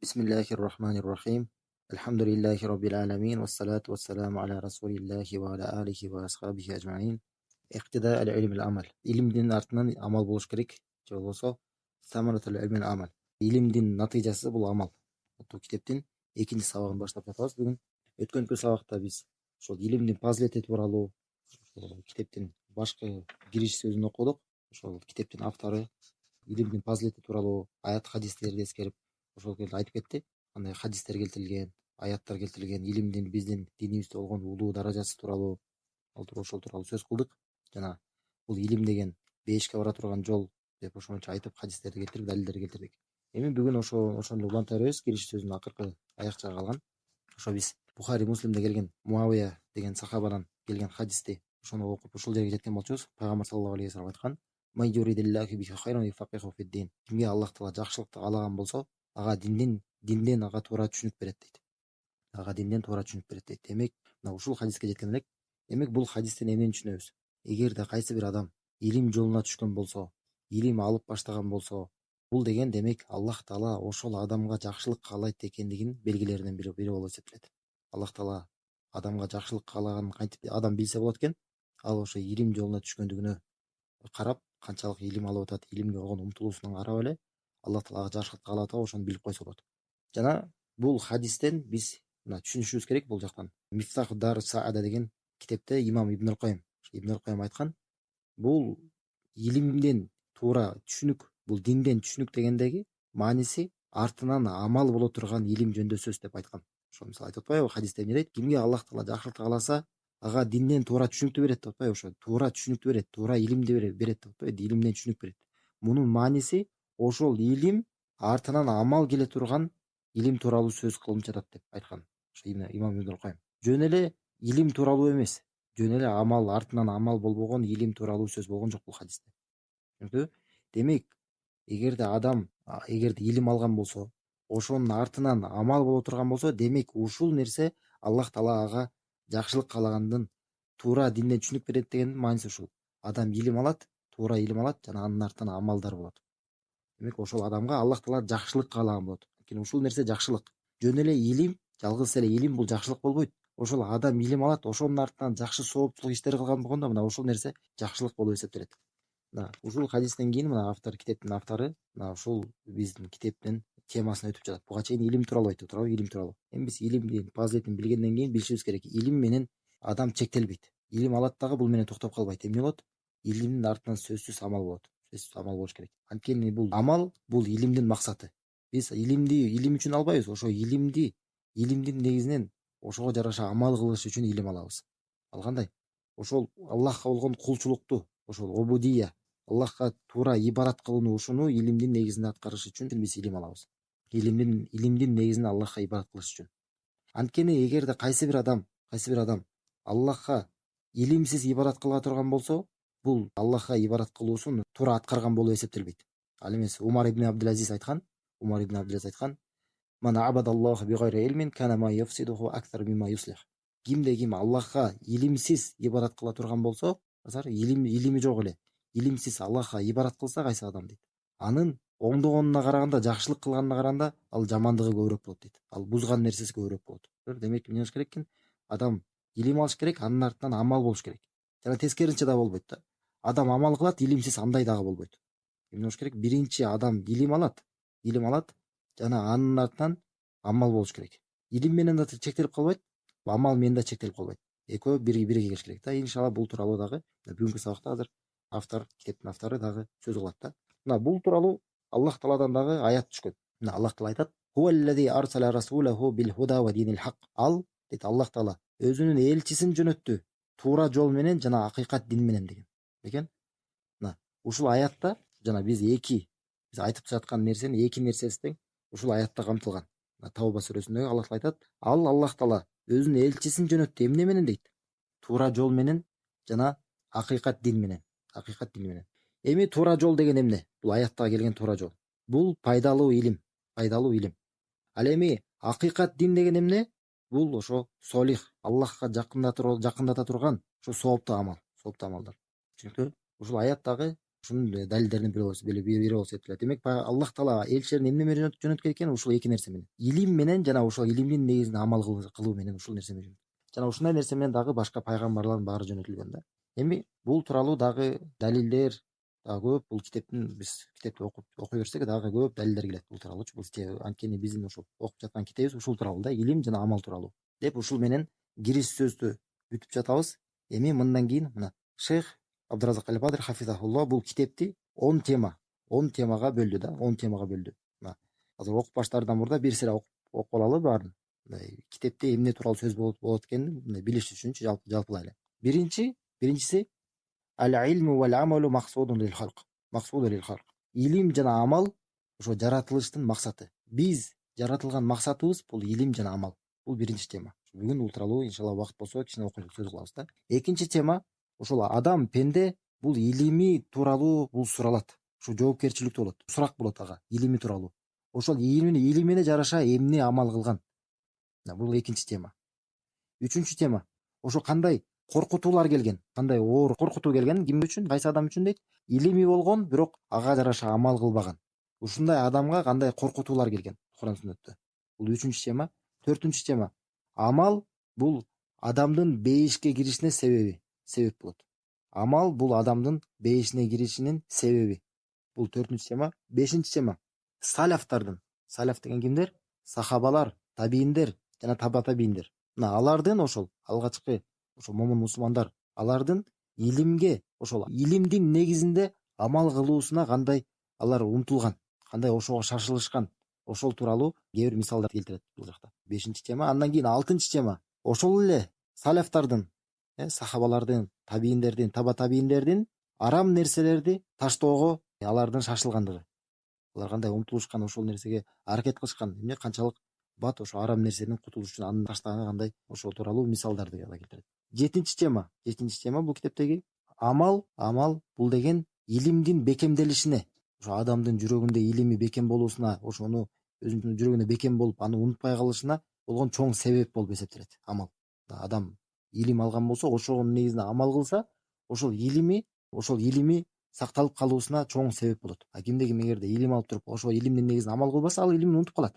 بسم الله الرحمن الرحيم الحمد لله رب العالمين والصلاة والسلام على رسول الله وعلى آله وأصحابه أجمعين. اقتداء العلم العمل. Ilimdin артынан амал болуш керек. Же болбосо самаратул илмил амал. Илимдин натыйжасы бул амал. Бул китептин экинчи сабагын баштап жатабыз бүгүн. Өткөнкү сабакта биз ошол илимдин фазилети тууралуу китептин башкы кириш сөзүн окудук. Ошол китептин автору илимдин фазилети тууралуу аят хадистерди эскерип ошол кезде айтып кетти. Кандай хадистер келтирилген, аяттар келтирилген, илимдин биздин динибизде болгон улуу даражасы тууралуу ошол тууралуу сөз кылдык. Жана бул илим деген бейишке бара турган жол деп ошончо айтып хадистерди келтирип далилдер келтирдик. Эми бүгүн ошону уланта беребиз. Кириш сөзүнүн акыркы аяк жагы калган. Ошо биз Бухари Муслимде келген Муавия деген сахабадан келген хадисти ошону окуп ушул жерге жеткен болчубуз. Пайгамбар саллаллаху алейхи вассалам айткан: кимге Аллах Таала жакшылыкты каалаган болсо, ага динден ага туура түшүнүк берет дейт. Ага динден туура түшүнүк берет дейт. Демек, мына ушул хадиске жеткен элек. Демек, бул хадистен эмнени түшүнөбүз? Эгерде кайсы бир адам илим жолуна түшкөн болсо, илим алып баштаган болсо, бул деген демек Аллах Таала ошол адамга жакшылык каалайт экендигин белгилеринен бири болуп эсептелет. Аллах Таала адамга жакшылык каалаганын кантип адам билсе болот экен? Ал ошо илим жолуна түшкөндүгүнө карап, канчалык илим алып атат, илимге болгон умтулуусунан карап эле Аллах Таала жакшылык каалап атабы ошону билип койсо болот. Жана бул хадистен биз мына түшүнүшүбүз керек бул жактан. Мифтах дар Саада деген китепте имам Ибн Кайым айткан, бул илимден туура түшүнүк, бул динден түшүнүк дегендеги мааниси артынан амал боло турган илим жөнүндө сөз деп айткан. Ошо мисалы айтып атпайбы, хадисте эмне дейт? Кимге Аллах Таала жакшылык кааласа, ага динден туура түшүнүктү берет деп атпайбы? Ошо туура түшүнүктү берет, туура илимди берет деп атпайбы? Илимден түшүнүк берет. Мунун мааниси ошол илим артынан амал келе турган илим тууралуу сөз кылынып жатат деп айткан. Ошо имам Ибн Кайым. Жөн эле илим тууралуу эмес, жөн эле амал, артынан амал болбогон илим тууралуу сөз болгон жок бул хадисте. Түшүнүктүбү? Демек, эгерде илим алган болсо, ошонун артынан амал боло турган болсо, демек ушул нерсе Аллах Таала ага жакшылык каалагандын, туура динден түшүнүк берет деген мааниси ушул. Адам илим алат, туура илим алат жана анын артынан амалдар болот. Демек, ошол адамга Аллах Таала жакшылык каалаган болот. Анткени ушул нерсе жакшылык. Жөн эле илим, жалгыз эле илим бул жакшылык болбойт. Ошол адам илим алат, ошонун артынан жакшы сооптчулук иштер кылган болгондо мына ушул нерсе жакшылык болуп эсептелет. Мына ушул хадистен кийин мына китептин автору мына ушул биздин китептин темасына өтүп жатат. Буга чейин илим тууралуу айтып туурабы, илим тууралуу. Эми биз илимдин фазилетин билгенден кийин билишибиз керек. Илим менен адам чектелбейт. Илим алат дагы бул менен токтоп калбайт. Эмне болот? Илимдин артынан сөзсүз амал болот. Сөзсүз амал болуш керек. Анткени бул амал бул илимдин максаты. Биз илимди илим үчүн албайбыз. Ошо илимдин негизинен ошого жараша амал кылыш үчүн илим алабыз. Ал кандай? Ошол Аллахка болгон кулчулукту, ошол обудия, Аллахка туура ибадат кылууну, ушуну илимдин негизинде аткарыш үчүн биз илим алабыз. Илимдин негизинде Аллахка ибадат кылыш үчүн. Анткени эгерде кайсы бир адам Аллахка илимсиз ибадат кыла турган болсо, бул Аллахка ибадат кылуусун туура аткарган болуп эсептелбейт. Ал эмес Умар ибн Абдул-Азиз айткан, "Ман абадаллаха бигайри илмин кана ма юфсидуху аксар мимма юслих". Кимде ким Аллахка илимсиз ибадат кыла турган болсо, илими жок эле, илимсиз Аллахка ибадат кылса кайсы адам дейт, анын оңдогонуна караганда, жакшылык кылганына караганда ал жамандыгы көбүрөөк болот дейт. Ал бузган нерсеси көбүрөөк болот. Демек, эмне кылыш керек экен? Адам илим алыш керек, анын артынан амал болуш керек. Жана тескерисинче да болбойт да. Адам амал кылат, илимсиз андай дагы болбойт. Эмне болуш керек? Биринчи адам илим алат, жана анын артынан амал болуш керек. Илим менен да чектелип калбайт, амал менен да чектелип калбайт. Экөө бирге келиш керек да. Иншалла бул тууралуу дагы бүгүнкү сабакта азыр китептин автору дагы сөз кылат да. Мына бул тууралуу Аллах Тааладан дагы аят түшкөн. Мына Аллах Таала айтат: "Хуаллази арсала расулаху бил худа ва динил хак". Ал дейт Аллах Таала өзүнүн элчисин жөнөттү туура жол менен жана акыйкат дин менен деген. Экен? Мына ушул аятта жана биз айтып жаткан нерсенин эки нерсеси тең ушул аятта камтылган. Тауба сүрөсүндө Аллах Таала айтат: "Ал Аллах Таала өзүнүн элчисин жөнөттү эмне менен" дейт? Туура жол менен жана акыйкат дин менен. Эми туура жол деген эмне? Бул аятта келген туура жол. Бул пайдалуу илим. Ал эми акыйкат дин деген эмне? Бул ошо солих, Аллахка жакындата турган ошо сооптуу амалдар. Түшүнүктүбү? Ушул аяттагы Ушунун далилдеринин бири болуп эсептелет. Демек Аллах Таала элчилерин эмне менен жөнөткөн экен? Ушул эки нерсе менен. Илим менен жана ошол илимдин негизинде амал кылуу менен ушул нерсе менен. Жана ушундай нерсе менен дагы башка пайгамбарлардын баары жөнөтүлгөн да. Эми бул тууралуу дагы далилдер дагы көп. Бул китепти окуй берсек дагы көп далилдер келет бул тууралуучу. Бул анткени биздин ушул окуп жаткан китебибиз ушул тууралуу да, илим жана амал тууралуу деп ушул менен кириш сөздү бүтүп жатабыз. Эми мындан кийин мына Шейх Абдуразак Аль-Бадыр хафизахуллах бул китепти 10 темага бөлдү да, 10 темага бөлдү. Мына азыр окуп баштаардан мурда бир сыйра окуп алалы баарын. Китепте эмне тууралуу сөз болот экенин билиш үчүнчү жалпылай эле. Биринчиси аль-илму вал-амалу мақсудун лил-халқ. Илим жана амал ошо жаратылыштын максаты. Биз жаратылган максатыбыз бул илим жана амал. Бул биринчи тема. Бүгүн бул тууралуу иншалла убакыт болсо кичине окуйт сөз кылабыз да. Экинчи тема ошол адам пенде бул илими тууралуу бул суралат. Ушу жоопкерчиликтүү болот. Сурак болот ага илими тууралуу. Ошол илимине жараша эмне амал кылган? Бул экинчи тема. Үчүнчү тема ошо кандай коркутуулар келген, кандай оор коркутуу келген, ким үчүн, кайсы адам үчүн дейт? Илими болгон, бирок ага жараша амал кылбаган. Ушундай адамга кандай коркутуулар келген Куран сүннөттө. Бул үчүнчү тема. Төртүнчү тема амал бул адамдын бейишке киришине себеп болот. Амал бул адамдын бейишине киришинин себеби. Бул төртүнчү тема. Бешинчи тема салаф деген кимдер? Сахабалар, табииндер жана таба табииндер. Мына алардын ошол алгачкы ошол момун мусулмандар алардын илимге, ошол илимдин негизинде амал кылуусуна кандай алар умтулган, кандай ошого шашылышкан, ошол тууралуу кээ бир мисалдар келтирет бул жакта. Бешинчи тема. Андан кийин алтынчы тема ошол эле салафтардын, сахабалардын, табииндердин, таба табииндердин арам нерселерди таштоого алардын шашылгандыгы. Алар кандай умтулушкан, ошол нерсеге аракет кылышкан, эмне канчалык бат ошо арам нерседен кутулуш үчүн аны таштаган кандай ошол тууралуу мисалдарды келтирет. Жетинчи тема бул китептеги амал бул деген илимдин бекемделишине, ошо адамдын жүрөгүндө илими бекем болуусуна, ошону өзүнүн жүрөгүндө бекем болуп аны унутпай калышына болгон чоң себеп болуп эсептелет амал. Адам илим алган болсо, ошонун негизинде амал кылса, ошол илими сакталып калуусуна чоң себеп болот. Кимде ким эгерде илим алып туруп, ошол илимдин негизинде амал кылбаса, ал илимин унутуп калат.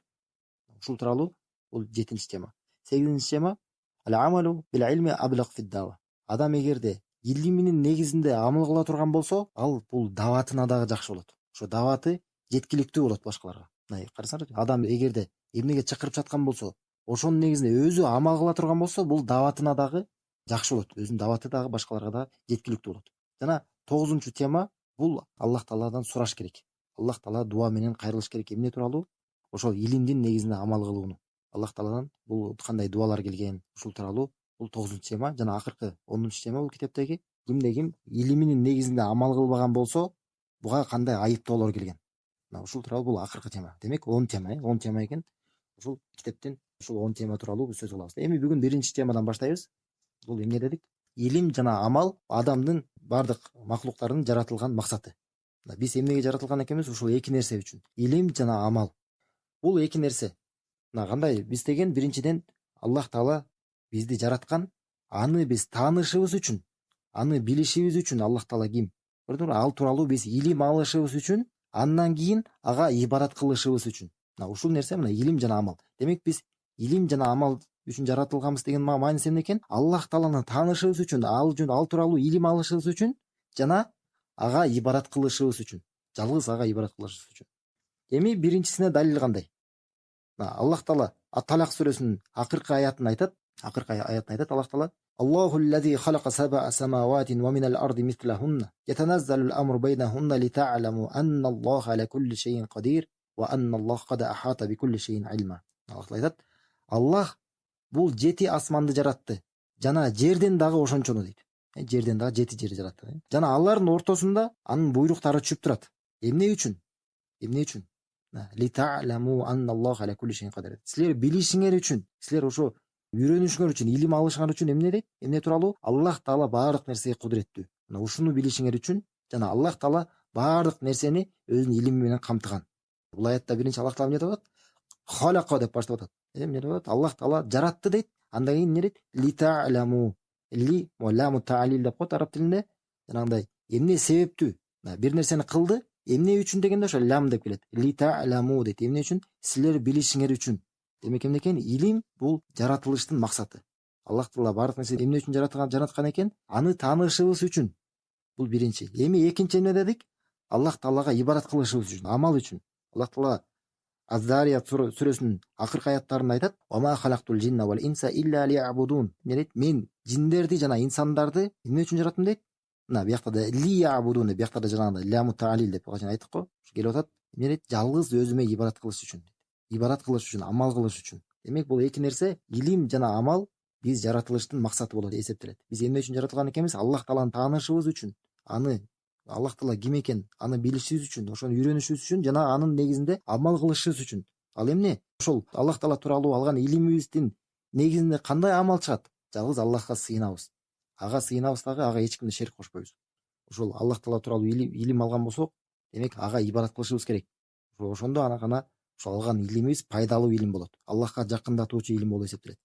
Ушул тууралуу бул жетинчи тема. Сегизинчи тема ал-амалу бил-илми аблаг фид-дава. Адам эгерде илиминин негизинде амал кыла турган болсо, ал бул даватына дагы жакшы болот. Ошо даваты жеткиликтүү болот башкаларга. Карасаңызчы, адам эгерде эмнеге чакырып жаткан болсо, ошонун негизинде өзү амал кыла турган болсо, бул даватына дагы жакшы болот. Өзүнүн даваты дагы башкаларга да жеткиликтүү болот. Жана 9-чу тема бул Аллах Тааладан сураш керек. Аллах Таала дуа менен кайрылыш керек. Эмне тууралуу? Ошол илимдин негизинде амал кылууну. Аллах Тааладан бул кандай дуалар келген, ушул тууралуу бул 9-чу тема. Жана акыркы 10-чу тема бул китептеги кимде ким илиминин негизинде амал кылбаган болсо, буга кандай айыптоолор келген. Ушул тууралуу бул акыркы тема. Демек 10 тема экен. Ушул китептин ушул 10 тема тууралуу сөз кылабыз. Эми бүгүн биринчи темадан баштайбыз. Бул эмне дедик? Илим жана амал адамдын бардык макулуктардын жаратылган максаты. Биз эмнеге жаратылган экенбиз? Ушул эки нерсе үчүн. Илим жана амал. Бул эки нерсе. Кандай? Биз деген биринчиден Аллах Таала бизди жараткан, аны биз таанышыбыз үчүн, аны билишибиз үчүн. Аллах Таала ким? Көрдүңбү? Ал тууралуу биз илим алышыбыз үчүн, андан кийин ага ибадат кылышыбыз үчүн. Ушул нерсе мына илим жана амал. Демек биз илим жана амал үчүн жаратылганбыз деген мааниси эмне экен? Аллах Тааланы таанышыбыз үчүн, ал тууралуу илим алышыбыз үчүн жана ага ибадат кылышыбыз үчүн. Жалгыз ага ибадат кылышыбыз үчүн. Эми биринчисине далил кандай? Аллах Таала Ат-Талак сүрөсүнүн акыркы аятын айтат. Аллах Таала Аллаху аллази халака саб'a самаватин ва минал арди мислахунна ятаназзалу ал-амру байнахунна литa'ламу анна Аллаха аля кулли шейин кадир ва анна Аллах кад ахата би кулли шейин илма. Аллах айтат, Аллах бул 7 асманды жаратты. Жана жерден дагы ошончону дейт. Жерден дагы 7 жер жаратты. Жана алардын ортосунда анын буйруктары түшүп турат. Эмне үчүн? Литa'ламу анна Аллаха аля кулли шейин кадир. Силер билишиңер үчүн, силер ошо үйрөнүшүңөр үчүн, илим алышыңар үчүн эмне дейт? Эмне тууралуу? Аллах Таала баардык нерсеге кудуреттүү. Ушуну билишиңер үчүн жана Аллах Таала баардык нерсени өзүнүн илими менен камтыган. Бул аятта биринчи Аллах Таала эмне деп атат? Халака деп баштап атат. Эмне деп атат? Аллах Таала жаратты дейт. Андан кийин эмне дейт? Литa'ламу. Ли ва ламу та'лил деп коет араб тилинде. Жанагындай эмне себептүү? Бир нерсени кылды, эмне үчүн дегенде ошо лям деп келет. Ли та'ламу дейт. Эмне үчүн? Силер билишиңер үчүн. Демек эмне экен? Илим бул жаратылыштын максаты. Аллах Таала бардык нерсени эмне үчүн жараткан экен? Аны таанышыбыз үчүн. Бул биринчи. Эми экинчи эмне дедик? Аллах Таалага ибадат кылышыбыз үчүн, амал үчүн. Аллах Таала Az-Zariyat сүрөсүнүн акыркы аяттарында айтат: "Ва ма халактул джинна вал инса илля лиябудун." Мен жиндерди жана инсандарды эмне үчүн жараттым дейт? Мына биякта да лиябудун, биякта да жанагындай ляму таалил деп айтык го. Келип атат. Эмне дейт? Жалгыз өзүмө ибадат кылыш үчүн. Ибадат кылыш үчүн, амал кылыш үчүн. Демек бул эки нерсе, илим жана амал биз жаратылыштын максаты болот эсептелет. Биз эмне үчүн жаратылган экенбиз? Аллах Тааланы таанышыбыз үчүн. Аны Аллах Таала ким экен, аны билишибиз үчүн, ошону үйрөнүшүбүз үчүн жана анын негизинде амал кылышыбыз үчүн. Ал эмне? Ошол Аллах Таала тууралуу алган илимибиздин негизинде кандай амал чыгат? Жалгыз Аллахка сыйынабыз. Ага сыйынабыз дагы, ага эч кимди шерик кошпойбуз. Ошол Аллах Таала тууралуу илим алган болсок, демек ага ибадат кылышыбыз керек. Ошондо ана гана ошол алган илимибиз пайдалуу илим болот. Аллахка жакындатуучу илим болуп эсептелет.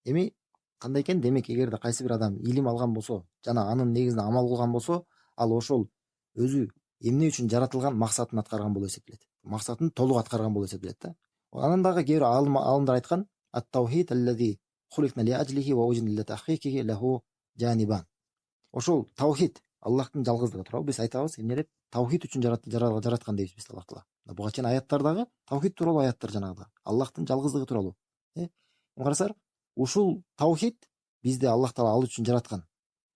Эми кандай экен? Демек эгерде кайсы бир адам илим алган болсо, жана анын негизинде амал кылган болсо, ал ошол өзү эмне үчүн жаратылган максатын аткарган болуп эсептелет. Максатын толук аткарган болуп эсептелет да. Анан дагы кээ бир алымдар айткан: "Ат-таухид аллази хуликна ли аджлихи ва уҗидна ли тахқиқихи лаху джанибан." Ошол таухид, Аллахтын жалгыздыгы тууралуу биз айтабыз. Эмне деп? Таухид үчүн жараткан дейбиз биз Аллах Таала. Буга чейин аяттардагы таухид тууралуу аяттар жанагыда. Аллахтын жалгыздыгы тууралуу. Карасаңар, ушул таухид бизди Аллах Таала ал үчүн жараткан.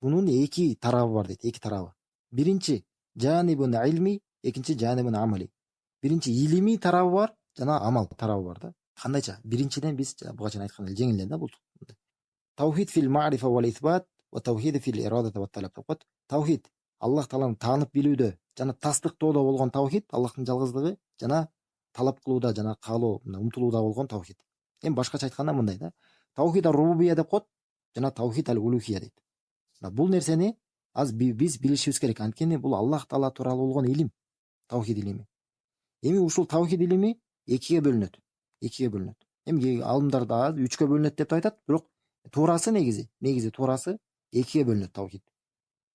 Бунун эки тарабы бар дейт, эки тарабы. Биринчи жанибун илми, экинчи жанибун амали. Биринчи илимий тарабы бар, жана амал тарабы бар да. Кандайча? Биринчиден биз буга чейин айткан эле жеңил эле да бул. Таухид фил ма'рифа вал исбат ва таухид фил ирадата ва талаб. Таухид Аллах Тааланы таанып билүүдө жана тастыктоодо болгон таухид, Аллахтын жалгыздыгы, жана талап кылууда жана каалоо, умтулууда болгон таухид. Эми башкача айтканда мындай да. Таухид ар-рубубия деп коет, жана таухид ал-улухия дейт. Бул нерсени биз билишибиз керек. Анткени бул Аллах Таала тууралуу болгон илим, таухид илими. Эми ушул таухид илими экиге бөлүнөт. Эми алымдар да үчкө бөлүнөт деп айтат, бирок туурасы негизи туурасы экиге бөлүнөт таухид.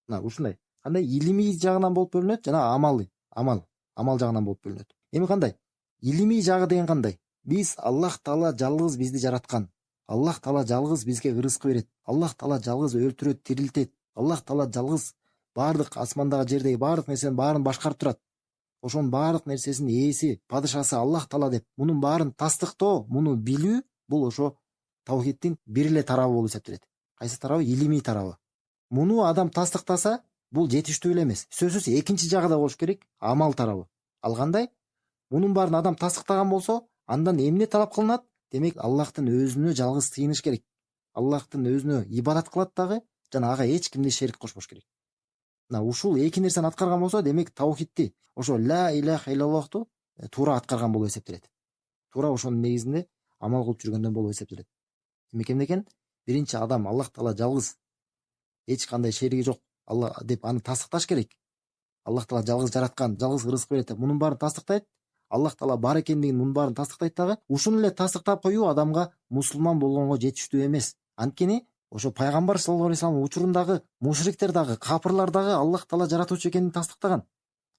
Мына ушундай. Кандай илимий жагынан болуп бөлүнөт жана амал жагынан болуп бөлүнөт. Эми кандай? Илимий жагы деген кандай? Биз Аллах Таала жалгыз бизди жараткан. Аллах Таала жалгыз бизге ырызкы берет. Аллах Таала жалгыз өлтүрөт, тирилтет. Аллах Таала жалгыз бардык асмандагы жердеги бардык нерсенин баарын башкарып турат. Ошонун баардык нерсесинин ээси, падышасы Аллах Таала деп мунун баарын тастыктоо, муну билүү бул ошо таухиддин бир эле тарабы болуп эсептелет. Кайсы тарабы? Илимий тарабы. Муну адам тастыктаса, бул жетиштүү эле эмес. Сөзсүз экинчи жагы да болуш керек, амал тарабы. Ал кандай? Мунун баарын адам тастыктаган болсо, андан эмне талап кылынат? Демек Аллахтын өзүнө жалгыз сыйыныш керек. Аллахтын өзүнө ибадат кылат дагы, жана ага эч кимди шерик кошпош керек. Мына ушул эки нерсени аткарган болсо, демек таухидти, ошо ла илаха иллаллахту туура аткарган болуп эсептелет. Туура ошонун негизинде амал кылып жүргөндөн болуп эсептелет. Демек эмне экен? Биринчи адам Аллах Таала жалгыз, эч кандай шериги жок Алла деп аны тастыкташ керек. Аллах Таала жалгыз жараткан, жалгыз ырызык берет деп мунун баарын тастыктайт. Аллах Таала бар экендигин мунун баарын тастыктайт дагы. Ушуну эле тастыктап коюу адамга мусулман болгонго жетиштүү эмес. Анткени ошо пайгамбар саллаллаху алейхи вассалам учурундагы мушриктер дагы, капырлар дагы Аллах Таала жаратуучу экенин тастыктаган.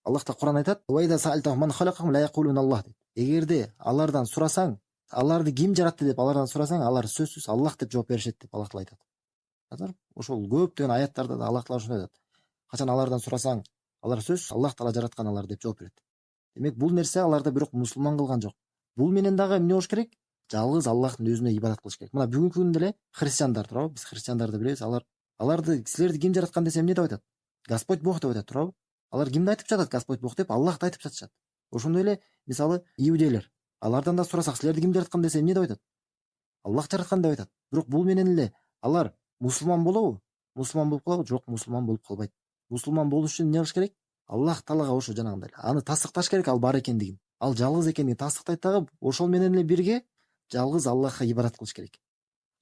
Аллах Таала Кур'ан айтат: "Вайда саалтахум ман халакахум ла якулун Аллах" деп. Эгерде алардан сурасаң, аларды ким жаратты деп алардан сурасаң, алар сөзсүз Аллах деп жооп беришет деп Аллах Таала айтат. Ошол көптөгөн аяттарда да Аллах Таала ушундай айтат. Качан алардан сурасаң, алар сөзсүз Аллах Таала жараткан алар деп жооп берет. Демек бул нерсе аларды бирок мусулман кылган жок. Бул менен дагы эмне болуш керек? Жалгыз Аллахтын өзүнө ибадат кылыш керек. Мына бүгүнкү күндө эле христиандар туурабы? Биз христиандарды билебиз. Аларды силерди ким жараткан десе эмне деп айтат? Господь Бог деп айтат, туурабы? Алар кимди айтып жатат? Господь Бог деп, Аллахты айтып жатышат. Ошондой эле мисалы иудейлер. Алардан да сурасак, силерди ким жараткан десе эмне деп айтат? Аллах жараткан деп айтат. Бирок бул менен эле алар мусулман болобу? Мусулман болуп калабы? Жок, мусулман болуп калбайт. Мусулман болуш үчүн эмне кылыш керек? Аллах Таалага ошо жанагындай аны тастыкташ керек, ал бар экендигин. Ал жалгыз экендигин тастыктайт дагы, ошол менен эле бирге жалгыз Аллахка ибадат кылыш керек.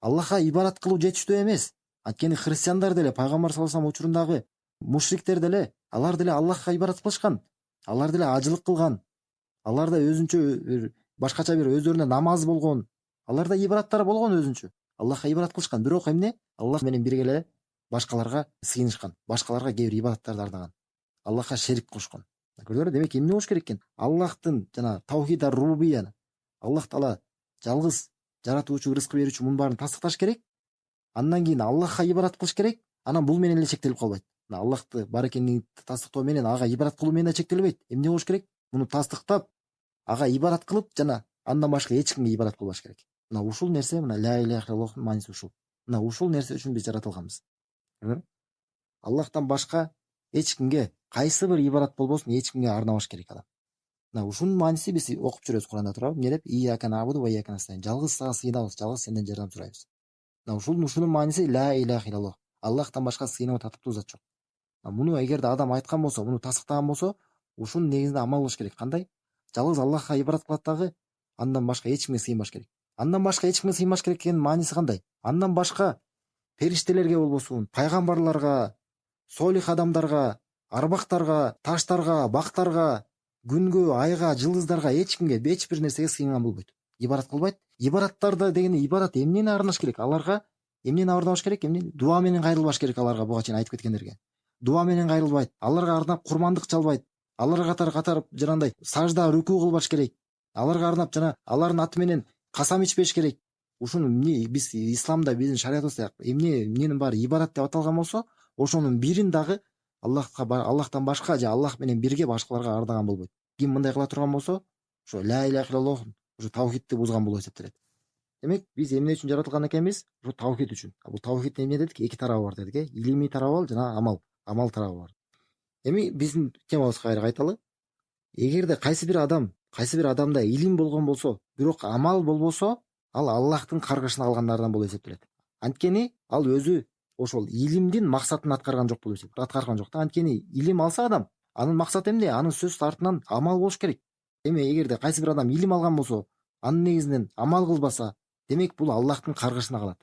Аллахка ибадат кылуу жетиштүү эмес. Анткени христиандар деле, пайгамбар саллаллаху алейхи вассалам учурундагы мушриктер деле, алар деле Аллахка ибадат кылышкан. Алар деле ажылык кылган. Аларда өзүнчө башкача бир өздөрүнө намаз болгон. Аларда ибадаттар болгон өзүнчө. Аллахка ибадат кылышкан. Бирок эмне? Аллах менен бирге эле башкаларга сыйынышкан. Башкаларга кээ бир ибадаттарды ардаган. Аллахка шерик кошкон. Көрдүңөрбү? Демек эмне болуш керек экен? Аллахтын жана таухид ар-рубубияны, Аллах Таала жалгыз жаратуучу, рызкы берүүчү, мунун баарын тастыкташ керек. Андан кийин Аллахка ибадат кылыш керек. Анан бул менен эле чектелип калбайт. Аллахты бар экенин тастыктоо менен ага ибадат кылуу менен да чектелбейт. Эмне болуш керек? Муну тастыктап, ага ибадат кылып, жана андан башка эч кимге ибадат кылбаш керек. Мына ушул нерсе, мына ла иляха иллаллахтын мааниси ушул. Мына ушул нерсе үчүн биз жаратылганбыз. Аллахтан башка эч кимге, кайсы бир ибадат болбосун, эч кимге арнабаш керек адам. Мына ушунун мааниси биз окуп жүрөбүз Куранда, туурабы? Эмне деп? Ийяка набуду ва ийяка настаин. Жалгыз сага сыйынабыз, жалгыз сенден жардам сурайбыз. Мына ушунун мааниси ла иляха иллаллах. Аллахтан башка сыйынып татыптуу зат жок. Муну эгерде адам айткан болсо, муну тастыктаган болсо, ушунун негизинде амал кылыш керек. Кандай? Жалгыз Аллахка ибадат кылат дагы, андан башка эч кимге сыйынбаш керек. Андан башка эч кимге сыйынбаш керек экенин мааниси кандай? Андан башка периштелерге болбосун, пайгамбарларга, солих адамдарга, арбактарга, таштарга, бактарга, күнгө, айга, жылдыздарга, эч кимге, эч бир нерсеге сыйынган болбойт. Ибадат кылбайт. Ибадаттарда дегенде ибадат эмнени арнаш керек? Аларга эмнени арнабаш керек? Эмнени? Дуа менен кайрылбаш керек аларга, буга чейин айтып кеткендерге. Дуа менен кайрылбайт. Аларга арнап курмандык чалбайт. Аларга катар жанагындай сажда, рүкүү кылбаш керек. Аларга арнап жана алардын аты менен касам ичпеш керек. Ушуну эмне биз исламда, биздин шариятыбызда эмненин баары ибадат деп аталган болсо, ошонун бирин дагы Аллахтан башка же Аллах менен бирге башкаларга ардаган болбойт. Ким мындай кыла турган болсо, ошо ла иляха иллаллах, ошо таухидти бузган болуп эсептелет. Демек, биз эмне үчүн жаратылган экенбиз? Ошо таухид үчүн. Бул таухид эмне дедик? Эки тарабы бар дедик, илимий тарабы жана амал тарабы бар. Эми биздин темабызга кайра кайталы. Эгерде кайсы бир адамда илим болгон болсо, бирок амал болбосо, ал Аллахтын каргышына калгандардан болуп эсептелет. Анткени ал өзү ошол илимдин максатын аткарган жок болуп эсептелет. Аткарган жок да. Анткени илим алса адам, анын максаты эмне? Анын сөзсүз артынан амал болуш керек. Эми эгерде кайсы бир адам илим алган болсо, анын негизинен амал кылбаса, демек бул Аллахтын каргышына калат.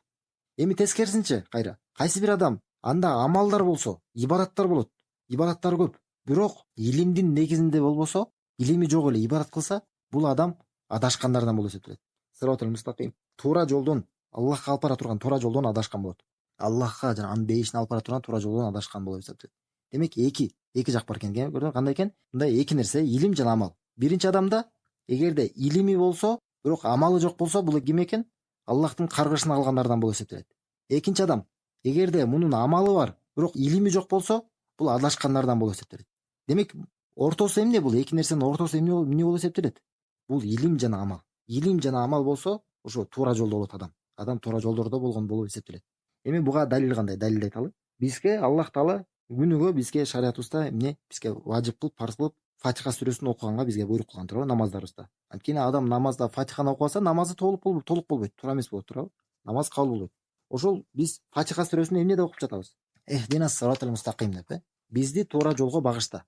Эми тескерисинче кайра, кайсы бир адам анда амалдар болсо, ибадаттар болот, ибадаттар көп, бирок илимдин негизинде болбосо, илими жок эле ибадат кылса, бул адам адашкандардан болуп эсептелет. Сиротул мустаким, туура жолдон, Аллахка алып бара турган туура жолдон адашкан болот. Аллахка жана анын бейишине алып бара турган туура жолдон адашкан болуп эсептелет. Демек эки жак бар экен. Көрдүңөр кандай экен? Мындай эки нерсе, илим жана амал. Биринчи адамда эгерде илими болсо, бирок амалы жок болсо, бул ким экен? Аллахтын каргышына калгандардан болуп эсептелет. Экинчи адам эгерде мунун амалы бар, бирок илими жок болсо, бул адашкандардан болуп эсептелет. Демек, ортосу эмне? Бул эки нерсенин ортосу эмне болуп эсептелет? Бул илим жана амал. Илим жана амал болсо, ошо туура жолдо болот адам. Адам туура жолдордо болгон болуп эсептелет. Эми буга далил кандай? Далил айталы. Бизге Аллах Таала күнүгө бизге шариятыбызда эмне? Бизге важип кылып, фарз кылып, Фатиха сүрөсүн окуганга бизге буйрук кылган, туурабы? Намаздарыбызда. Анткени адам намазда Фатиханы окубаса, намазы толук болбойт, туура эмес болот, туурабы? Намаз кабыл болбойт. Ошол биз Фатиха сүрөсүн эмне деп окуп жатабыз? Эхдинас сиротал мустаким деп, бизди туура жолго багышта.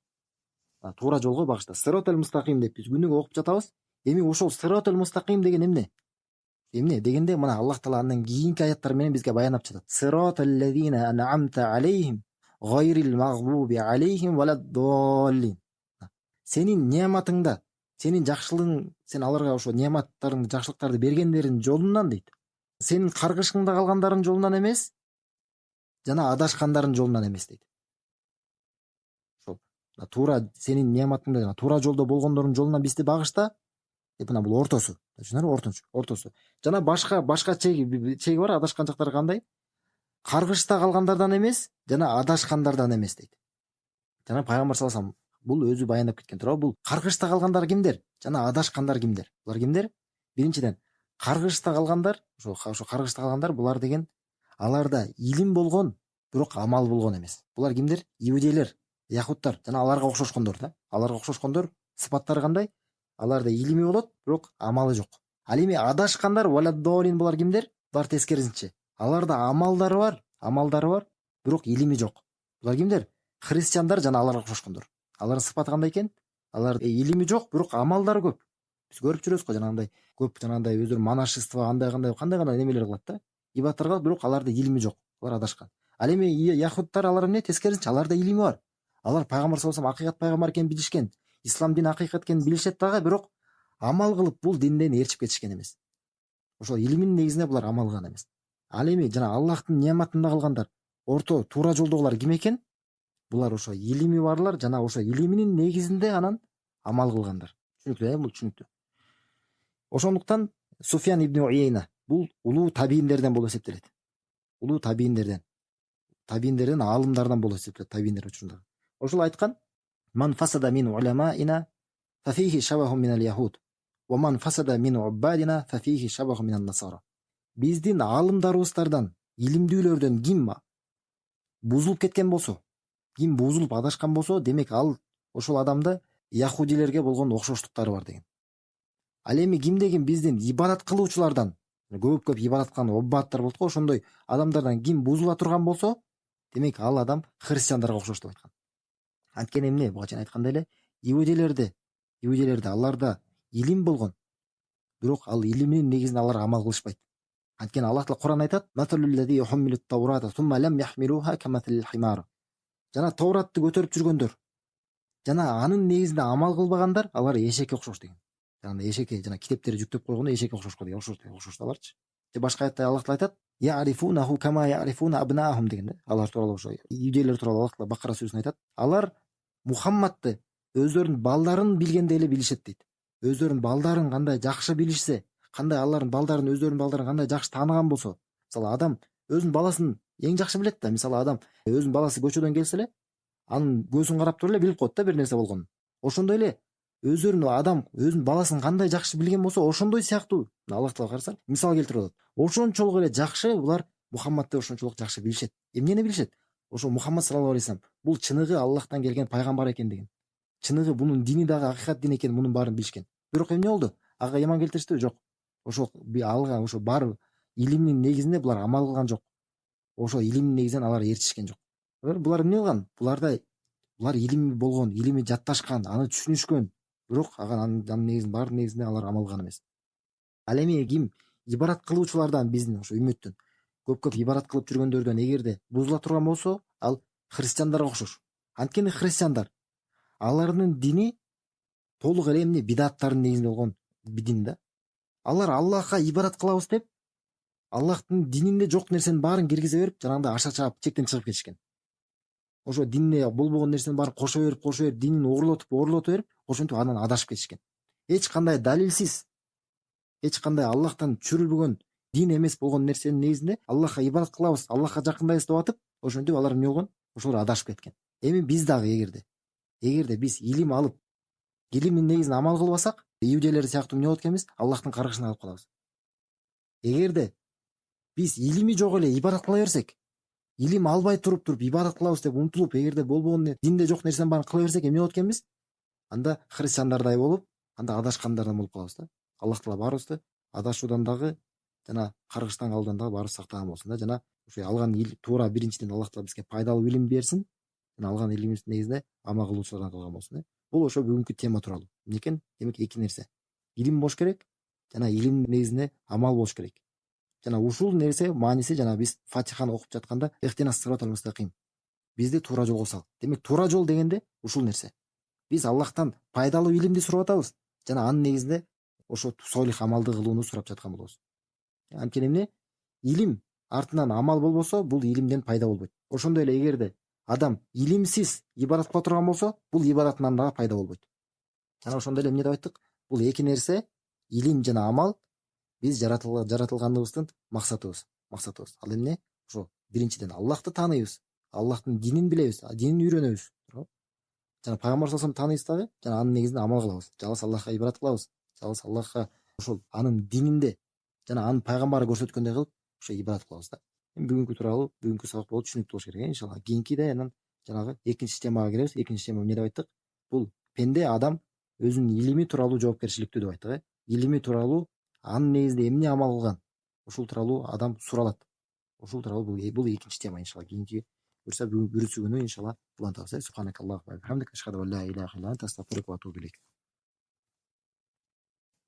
Туура жолго багышта. Сиротал мустаким деп биз күнүгө окуп жатабыз. Эми ошол сиротал мустаким деген эмне? Эмне дегенде, мына Аллах Таала андан кийинки аяттар менен бизге баяндап жатат. Сиротал лазина ан'амта алейхим гайрил магъбуби алейхим валаддаллин. Сенин неаматыңда, сенин жакшылыгың, сен аларга ошо неаматтарын, жакшылыктарды бергендердин жолунан дейт. Сенин каргышыңда калгандардын жолунан эмес, жана адашкандардын жолунан эмес дейт. Ошол туура сенин неаматыңда жана туура жолдо болгондордун жолунан бизди багышта. Мына бул ортосу. Түшүнөсүңөрбү? Ортосу. Жана башка чеги бар, адашкан жактары кандай? Каргышта калгандардан эмес, жана адашкандардан эмес дейт. Жана пайгамбар саллаллаху алейхи вассалам бул өзү баяндап кеткен, туурабы? Бул каргышта калгандар кимдер? Жана адашкандар кимдер? Булар кимдер? Биринчиден, каргышта калгандар, ошо каргышта калгандар булар деген аларда илим болгон, бирок амал болгон эмес. Булар кимдер? Иудейлер, яхудтар жана аларга окшошкондор да. Аларга окшошкондор сыпаттары кандай? Аларда илими болот, бирок амалы жок. Ал эми адашкандар валаддалин булар кимдер? Булар тескерисинче. Аларда амалдары бар, бирок илими жок. Булар кимдер? Христиандар жана аларга окшошкондор. Алардын сыпаты кандай экен? Аларда илими жок, бирок амалдары көп. Биз көрүп жүрөбүз го, жанагындай көп, жанагындай өздөрү монашество, кандай немелер кылат да. Ибадаттар кылат, бирок аларда илими жок. Алар адашкан. Ал эми яхудтар, алар эмне? Тескерисинче, аларда илими бар. Алар пайгамбар саллаллаху алейхи вассалам акыйкат пайгамбар экенин билишкен. Ислам дини акыйкат экенин билишет дагы, бирок амал кылып бул динден ээрчип кетишкен эмес. Ошол илимин негизинде булар амал кылган эмес. Ал эми жана Аллахтын неаматында калгандар, орто туура жолдогулар ким экен? Булар ошо илими барлар жана ошо илиминин негизинде анан амал кылгандар. Түшүнүктүү бул түшүнүктүү. Ошондуктан Суфьян ибн Уейна бул улуу табийиндерден болуп эсептелет. Улуу табийиндерден аалымдардан болуп эсептелет табийиндер учурундагы. Ошол айткан: "Ман фасада мин уламаина фафихи шабахун минал яхуд, ва ман фасада мин уббадина фафихи шабахун минан насара." Биздин аалымдарыбыздардан, илимдүүлөрдөн ким бузулуп кеткен болсо, ким бузулуп адашкан болсо, демек ал ошол адамда яхудилерге болгон окшоштуктары бар деген. Ал эми кимде-ким биздин ибадат кылуучулардан, көп ибадат кылган оббаттар болот го, ошондой адамдардан ким бузула турган болсо, демек ал адам христиандарга окшош деп айткан. Анткени эмне, буга чейин айткандай эле, иудейлерде аларда илим болгон, бирок ал илиминин негизинде алар амал кылышпайт. Анткени Аллах Таала Кур'ан айтат: "Маталуллази юхмилут таврата сумма лам яхмилуха каматалил химар." Жана Тауратты көтөрүп жүргөндөр жана анын негизинде амал кылбагандар, алар эшекке окшош деген. Жана эшекке жана китептерди жүктөп койгондо эшекке окшош деген, окшош аларчы. Же башка аятта Аллах Таала айтат: "Я'рифунаху кама я'рифуна абнаахум" деген. Алар тууралуу ошо иудейлер тууралуу Аллах Таала Бакара сүрөсүндө айтат: "Алар Мухаммадты өздөрүнүн балдарын билгендей эле билишет" дейт. Өздөрүнүн балдарын кандай жакшы билишсе, кандай алардын балдарын, өздөрүнүн балдарын кандай жакшы тааныган болсо, мисалы адам өзүнүн баласын эң жакшы билет да. Мисалы адам өзүнүн баласы көчөдөн келсе эле, анын көзүн карап туруп эле билип коет да бир нерсе болгонун. Ошондой эле адам өзүнүн баласын кандай жакшы билген болсо, ошондой сыяктуу Аллах Таала караса мисал келтирип атат. Ошончолук эле жакшы булар Мухаммадты ошончолук жакшы билишет. Эмнени билишет? Ошо Мухаммад саллаллаху алейхи вассалам бул чыныгы Аллахтан келген пайгамбар экендигин, чыныгы бунун дини дагы акыйкат дин экенин, мунун баарын билишкен. Бирок эмне болду? Ага иман келтириштиби? Жок. Ошо алган ошо бар илимдин негизинде булар амал кылган жок. Ошо илимдин негизинен алар ээрчишкен жок. Булар эмне кылган? Булар илими болгон, илими жатташкан, аны түшүнүшкөн. Бирок анын негизинде баардык негизинде алар амал кылган эмес. Ал эми ким ибадат кылуучулардан, биздин ошо үммөттөн көп ибадат кылып жүргөндөрдөн эгерде бузула турган болсо, ал христиандарга окшош. Анткени христиандар алардын дини толук эле эмне бидаттардын негизинде болгон дин да. Алар Аллахка ибадат кылабыз деп, Аллахтын дининде жок нерсенин баарын киргизе берип, жанагындай аша чаап чектен чыгып кетишкен. Ошо динде болбогон нерсенин баарын кошо берип, динин ooрлотуп берип, ошентип анан адашып кетишкен. Эч кандай далилсиз, эч кандай Аллахтан түшүрүлбөгөн дин эмес болгон нерсенин негизинде Аллахка ибадат кылабыз, Аллахка жакындайбыз деп атып, ошентип алар эмне болгон? Ошолор адашып кеткен. Эми биз дагы эгерде биз илим алып, илимдин негизине амал кылбасак, иудейлер сыяктуу эмне болот экенбиз? Аллахтын каргышына калып калабыз. Эгерде биз илими жок эле ибадат кыла берсек, илим албай туруп ибадат кылабыз деп умтулуп, эгерде болбогон динде жок нерсенин баарын кыла берсек, эмне болот экенбиз? Анда христиандардай болуп, анда адашкандардан болуп калабыз да. Аллах Таала баарыбызды адашуудан дагы жана каргыштан калуудан дагы баарыбыз сактаган болсун да. Жана ошо алган туура биринчиден Аллах Таала бизге пайдалуу илим берсин. Жана алган илимибиздин негизинде амал кылуучулардан кылган болсун. Бул ошо бүгүнкү тема тууралуу. Эмне экен? Демек эки нерсе. Илим болуш керек жана илимдин негизинде амал болуш керек. Жана ушул нерсе мааниси жана биз Фатиханы окуп жатканда ихтинас сиротал мустаким, бизди туура жолго сал. Демек туура жол дегенде ушул нерсе. Биз Аллахтан пайдалуу илимди сурап атабыз жана анын негизинде ошо солих амалды кылууну сурап жаткан болобуз. Анткени эмне? Илим артынан амал болбосо, бул илимден пайда болбойт. Ошондой эле эгерде адам илимсиз ибадат кыла турган болсо, бул ибадатынан дагы пайда болбойт. Жана ошондой эле эмне деп айттык? Бул эки нерсе, илим жана амал, биз жаратылгандыгыбыздын максатыбыз. Ал эмне? Ошо биринчиден Аллахты тааныйбыз, Аллахтын динин билебиз, динин үйрөнөбүз. Жана пайгамбар саллаллаху алейхи тааныйбыз дагы, жана анын негизинде амал кылабыз. Жалгыз Аллахка ибадат кылабыз. Жалгыз Аллахка ошол анын дининде жана анын пайгамбары көрсөткөндөй кылып ошо ибадат кылабыз да. Бүгүнкү тууралуу, бүгүнкү сабак болуп түшүнүктүү болуш керек, иншалла. Кийинкиде анан жанагы экинчи темага киребиз. Экинчи тема эмне деп айттык? Бул пенде адам өзүнүн илими тууралуу жоопкерчиликтүү деп айттык. Илими тууралуу, анын негизинде эмне амал кылган? Ушул тууралуу адам суралат. Ушул тууралуу бул экинчи тема, иншалла. Кийинки буюрса бүгүнкү күнү иншалла улантабыз. Субханакаллаху ва бихамдика, ашхаду ан ла илаха илля анта, астагфирука ва атубу илейк.